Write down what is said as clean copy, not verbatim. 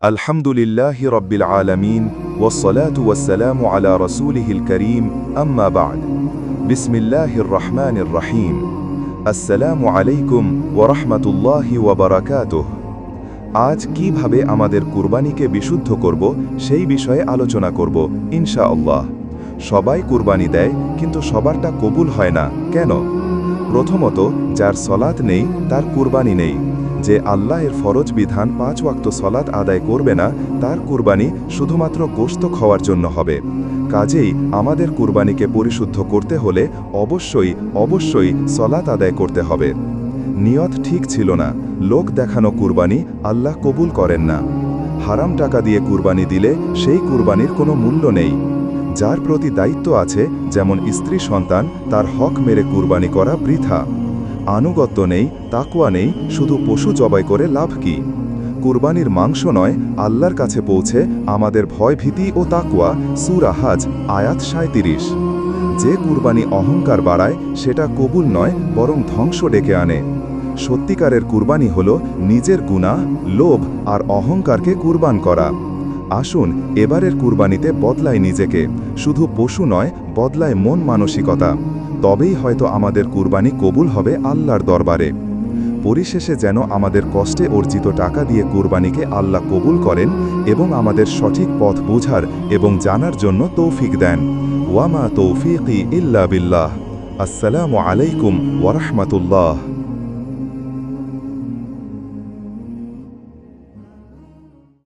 আলহামদুলিল্লাহি রব্বিল আলামিন ওয়াসসালাতু ওয়াসসালামু আলা রাসূলিহিল কারীম আম্মা বা'দ বিসমিল্লাহির রহমানির রহিম আসসালামু আলাইকুম ওয়া রাহমাতুল্লাহি ওয়া বারাকাতুহু। আজ কিভাবে আমাদের কুরবানিকে বিশুদ্ধ করব সেই বিষয়ে আলোচনা করব ইনশাআল্লাহ। সবাই কুরবানি দেয়, কিন্তু সবারটা কবুল হয় না কেন? প্রথমত, যার সলাত নেই তার কুরবানি নেই। যে আল্লাহের ফরজ বিধান 5 ওয়াক্ত সলাত আদায় করবে না, তার কুরবানি শুধুমাত্র গোশত খাওয়ার জন্য হবে। কাজেই আমাদের কুরবানিকে পরিশুদ্ধ করতে হলে অবশ্যই সলাত আদায় করতে হবে। নিয়ত ঠিক ছিল না, লোক দেখানো কুরবানি আল্লাহ কবুল করেন না। হারাম টাকা দিয়ে কুরবানি দিলে সেই কুরবানির কোনো মূল্য নেই। যার প্রতি দায়িত্ব আছে, যেমন স্ত্রী সন্তান, তার হক মেরে কুরবানি করা বৃথা। আনুগত্য নেই, তাকওয়া নেই, শুধু পশু জবাই করে লাভ কি? কুরবানির মাংস নয়, আল্লাহর কাছে পৌঁছে আমাদের ভয়ভীতি ও তাকওয়া। সূরা হাজ আয়াত 37। যে কুরবানি অহংকার বাড়ায় সেটা কবুল নয়, বরং ধ্বংস ডেকে আনে। সত্যিকারের কুরবানি হল নিজের গুনাহ, লোভ আর অহংকারকে কুরবান করা। আসুন এবারের কুরবানিতে বদলাই নিজেকে, শুধু পশু নয়, বদলায় মন মানসিকতা। তবেই হয়তো আমাদের কুরবানি কবুল হবে আল্লাহর দরবারে। পরিশেষে যেন আমাদের কষ্টে অর্জিত টাকা দিয়ে কুরবানিকে আল্লাহ কবুল করেন এবং আমাদের সঠিক পথ বোঝার এবং জানার জন্য তৌফিক দেন। ওয়ামা তৌফিকি ইল্লা বিল্লাহ। আসসালামু আলাইকুম ওয়া রাহমাতুল্লাহ।